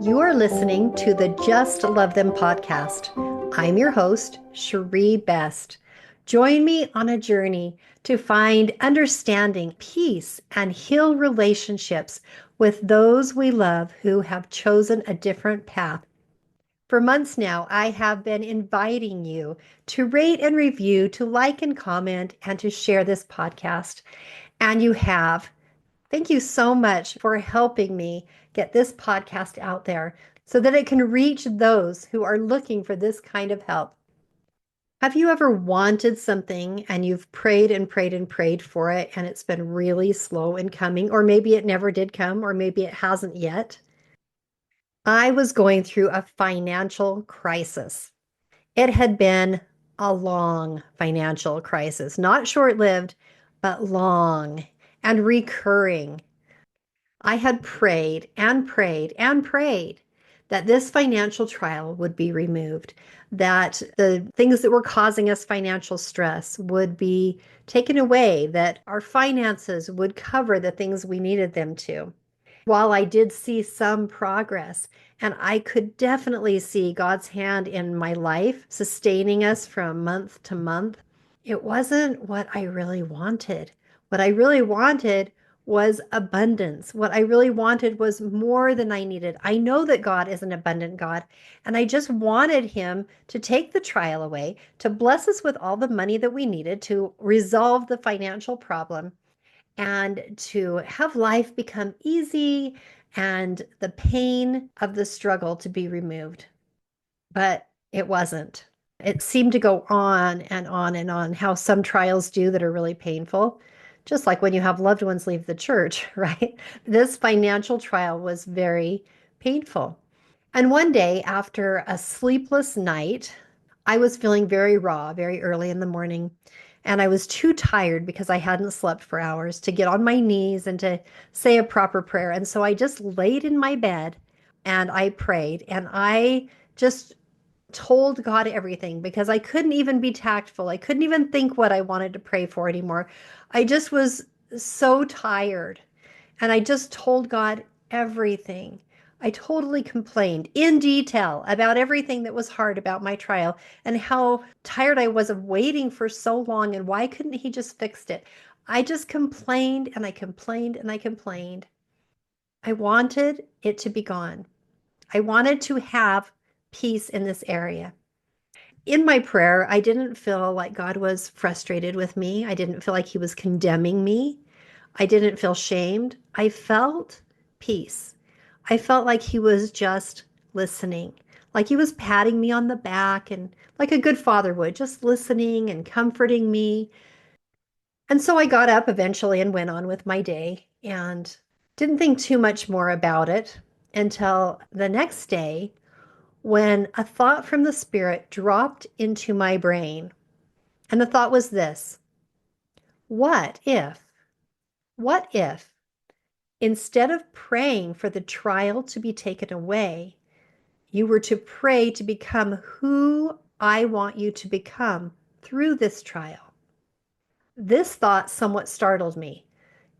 You are listening to the Just Love Them podcast. I'm your host, Cherie Best. Join me on a journey to find understanding, peace, and heal relationships with those we love who have chosen a different path. For months now, I have been inviting you to rate and review, to like and comment, and to share this podcast. And you have. Thank you so much for helping me get this podcast out there so that it can reach those who are looking for this kind of help. Have you ever wanted something and you've prayed and prayed and prayed for it and it's been really slow in coming, or maybe it never did come, or maybe it hasn't yet? I was going through a financial crisis. It had been a long financial crisis, not short lived, but long and recurring. I had prayed and prayed and prayed that this financial trial would be removed, that the things that were causing us financial stress would be taken away, that our finances would cover the things we needed them to. While I did see some progress, and I could definitely see God's hand in my life sustaining us from month to month, it wasn't what I really wanted. What I really wanted was abundance. What I really wanted was more than I needed. I know that God is an abundant God, and I just wanted Him to take the trial away, to bless us with all the money that we needed to resolve the financial problem, and to have life become easy and the pain of the struggle to be removed. But it wasn't. It seemed to go on and on and on, how some trials do that are really painful, just like when you have loved ones leave the church, right? This financial trial was very painful. And one day, after a sleepless night, I was feeling very raw, very early in the morning. And I was too tired because I hadn't slept for hours to get on my knees and to say a proper prayer. And so I just laid in my bed and I prayed and I just told God everything because I couldn't even be tactful. I couldn't even think what I wanted to pray for anymore. I just was so tired. And I just told God everything. I totally complained in detail about everything that was hard about my trial and how tired I was of waiting for so long and why couldn't He just fix it? I just complained and I complained and I complained. I wanted it to be gone. I wanted to have peace in this area. In my prayer, I didn't feel like God was frustrated with me. I didn't feel like He was condemning me. I didn't feel shamed. I felt peace. I felt like He was just listening, like He was patting me on the back and like a good father would, just listening and comforting me. And so I got up eventually and went on with my day and didn't think too much more about it until the next day when a thought from the Spirit dropped into my brain. And the thought was this: what if, what if instead of praying for the trial to be taken away, you were to pray to become who I want you to become through this trial? This thought somewhat startled me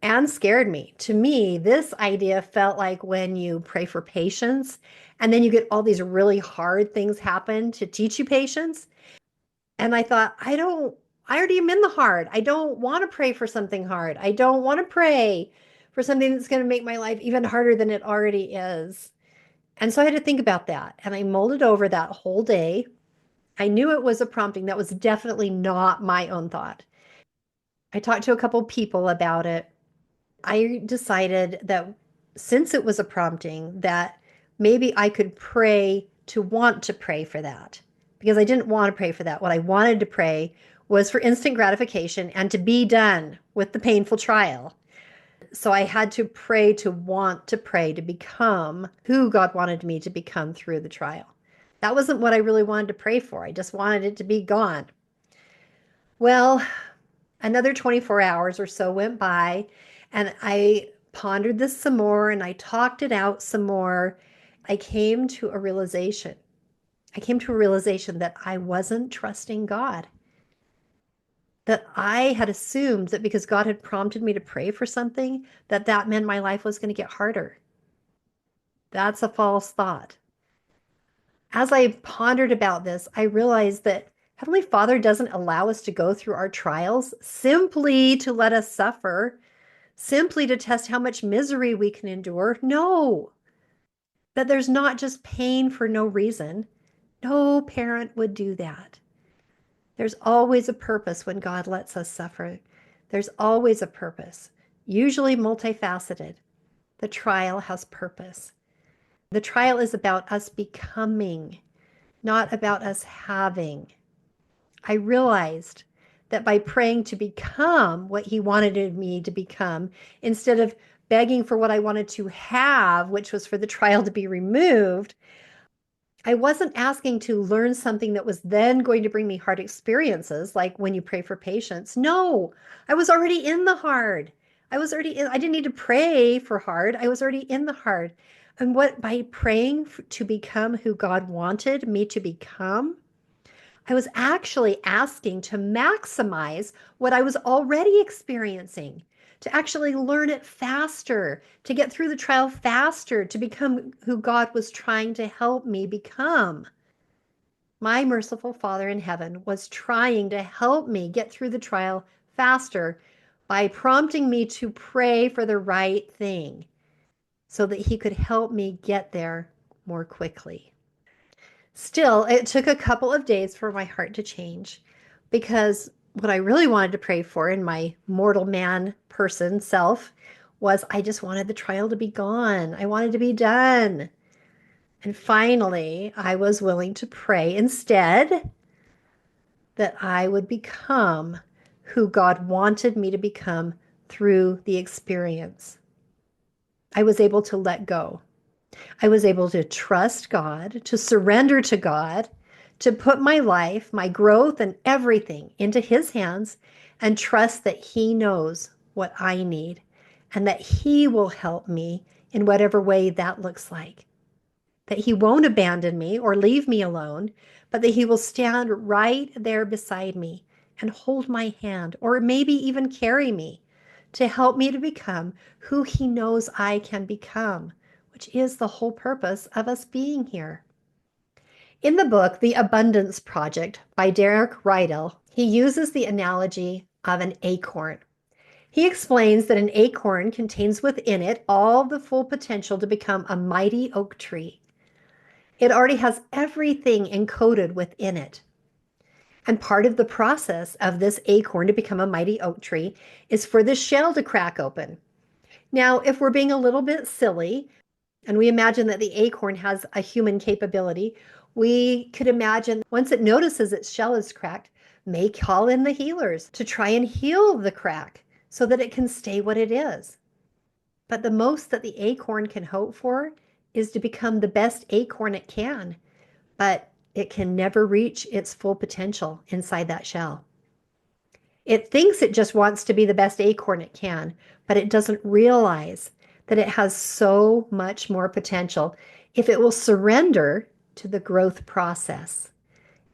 and scared me. To me, this idea felt like when you pray for patience and then you get all these really hard things happen to teach you patience. And I thought, I already am in the hard. I don't want to pray for something hard. I don't want to pray for something that's going to make my life even harder than it already is. And so I had to think about that. And I mulled over that whole day. I knew it was a prompting. That was definitely not my own thought. I talked to a couple people about it. I decided that since it was a prompting, that maybe I could pray to want to pray for that because I didn't want to pray for that. What I wanted to pray was for instant gratification and to be done with the painful trial. So I had to pray to want to pray to become who God wanted me to become through the trial. That wasn't what I really wanted to pray for. I just wanted it to be gone. Well, another 24 hours or so went by, and I pondered this some more and I talked it out some more. I came to a realization. I came to a realization that I wasn't trusting God, that I had assumed that because God had prompted me to pray for something, that that meant my life was going to get harder. That's a false thought. As I pondered about this, I realized that Heavenly Father doesn't allow us to go through our trials simply to let us suffer, simply to test how much misery we can endure. No, that there's not just pain for no reason. No parent would do that. There's always a purpose when God lets us suffer. There's always a purpose, usually multifaceted. The trial has purpose. The trial is about us becoming, not about us having. I realized that by praying to become what He wanted me to become, instead of begging for what I wanted to have, which was for the trial to be removed, I wasn't asking to learn something that was then going to bring me hard experiences, like when you pray for patience. No, I was already in the hard. I didn't need to pray for hard. I was already in the hard. And what, by praying to become who God wanted me to become, I was actually asking to maximize what I was already experiencing, to actually learn it faster, to get through the trial faster, to become who God was trying to help me become. My merciful Father in heaven was trying to help me get through the trial faster by prompting me to pray for the right thing so that He could help me get there more quickly. Still, it took a couple of days for my heart to change because what I really wanted to pray for in my mortal man person self was I just wanted the trial to be gone. I wanted to be done. And finally, I was willing to pray instead that I would become who God wanted me to become through the experience. I was able to let go. I was able to trust God, to surrender to God, to put my life, my growth, and everything into His hands and trust that He knows what I need and that He will help me in whatever way that looks like. That He won't abandon me or leave me alone, but that He will stand right there beside me and hold my hand or maybe even carry me to help me to become who He knows I can become, which is the whole purpose of us being here. In the book, The Abundance Project by Derek Rydell, he uses the analogy of an acorn. He explains that an acorn contains within it all the full potential to become a mighty oak tree. It already has everything encoded within it. And part of the process of this acorn to become a mighty oak tree is for the shell to crack open. Now, if we're being a little bit silly and we imagine that the acorn has a human capability, we could imagine once it notices its shell is cracked, may call in the healers to try and heal the crack so that it can stay what it is. But the most that the acorn can hope for is to become the best acorn it can, but it can never reach its full potential inside that shell. It thinks it just wants to be the best acorn it can, but it doesn't realize that it has so much more potential if it will surrender to the growth process,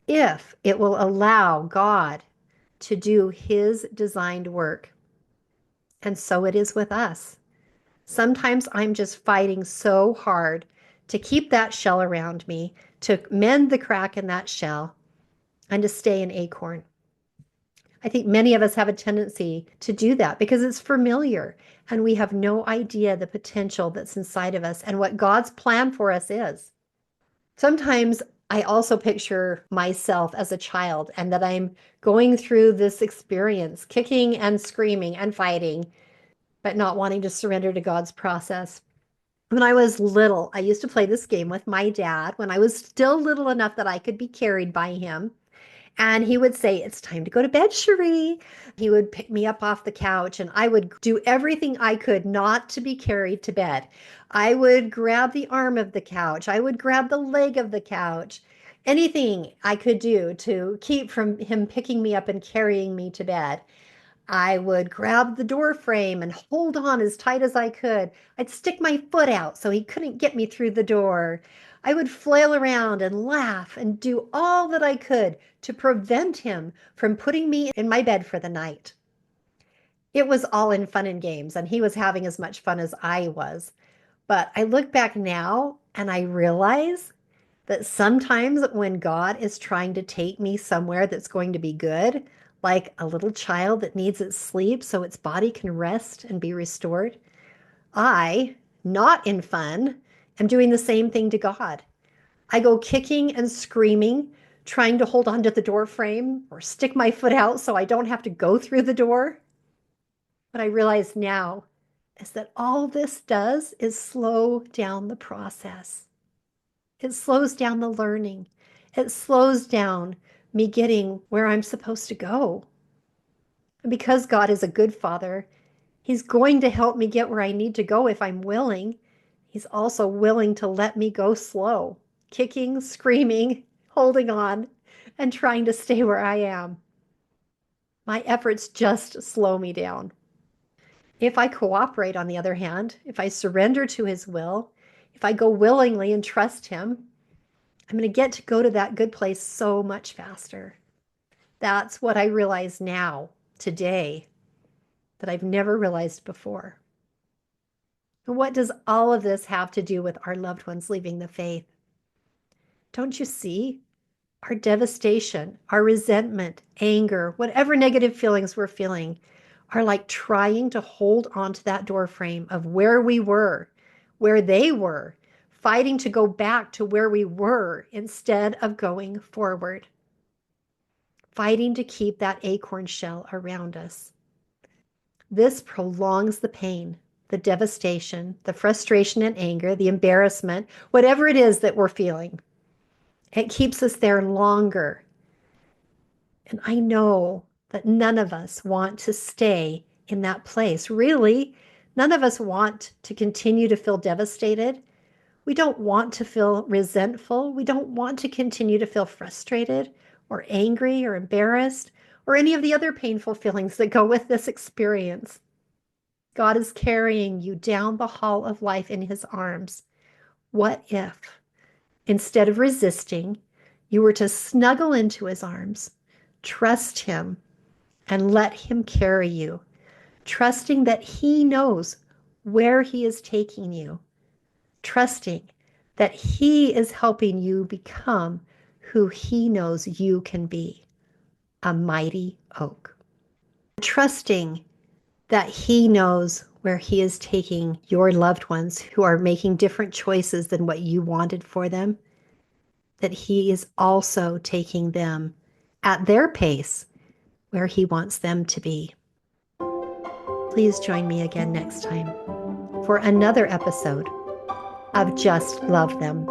if it will allow God to do His designed work. And so it is with us. Sometimes I'm just fighting so hard to keep that shell around me, to mend the crack in that shell, and to stay an acorn. I think many of us have a tendency to do that because it's familiar and we have no idea the potential that's inside of us and what God's plan for us is. Sometimes I also picture myself as a child and that I'm going through this experience, kicking and screaming and fighting, but not wanting to surrender to God's process. When I was little, I used to play this game with my dad when I was still little enough that I could be carried by him. And he would say, "It's time to go to bed, Cherie." He would pick me up off the couch, and I would do everything I could not to be carried to bed. I would grab the arm of the couch, I would grab the leg of the couch, anything I could do to keep from him picking me up and carrying me to bed. I would grab the door frame and hold on as tight as I could. I'd stick my foot out so he couldn't get me through the door. I would flail around and laugh and do all that I could to prevent him from putting me in my bed for the night. It was all in fun and games, and he was having as much fun as I was. But I look back now and I realize that sometimes when God is trying to take me somewhere that's going to be good, like a little child that needs its sleep so its body can rest and be restored, I, not in fun, am doing the same thing to God. I go kicking and screaming, trying to hold onto the door frame or stick my foot out so I don't have to go through the door. What I realize now is that all this does is slow down the process. It slows down the learning. It slows down me getting where I'm supposed to go. And because God is a good father, He's going to help me get where I need to go if I'm willing. He's also willing to let me go slow, kicking, screaming, holding on, and trying to stay where I am. My efforts just slow me down. If I cooperate, on the other hand, if I surrender to His will, if I go willingly and trust Him, I'm going to get to go to that good place so much faster. That's what I realize now, today, that I've never realized before. And what does all of this have to do with our loved ones leaving the faith? Don't you see? Our devastation, our resentment, anger, whatever negative feelings we're feeling are like trying to hold on to that door frame of where we were, where they were, fighting to go back to where we were instead of going forward, fighting to keep that acorn shell around us. This prolongs the pain, the devastation, the frustration and anger, the embarrassment, whatever it is that we're feeling. It keeps us there longer. And I know that none of us want to stay in that place. Really, none of us want to continue to feel devastated. We don't want to feel resentful. We don't want to continue to feel frustrated or angry or embarrassed or any of the other painful feelings that go with this experience. God is carrying you down the hall of life in His arms. What if, instead of resisting, you were to snuggle into His arms, trust Him, and let Him carry you, trusting that He knows where He is taking you, trusting that He is helping you become who He knows you can be, a mighty oak. Trusting that He knows where He is taking your loved ones who are making different choices than what you wanted for them, that He is also taking them at their pace where He wants them to be. Please join me again next time for another episode of Just Love Them.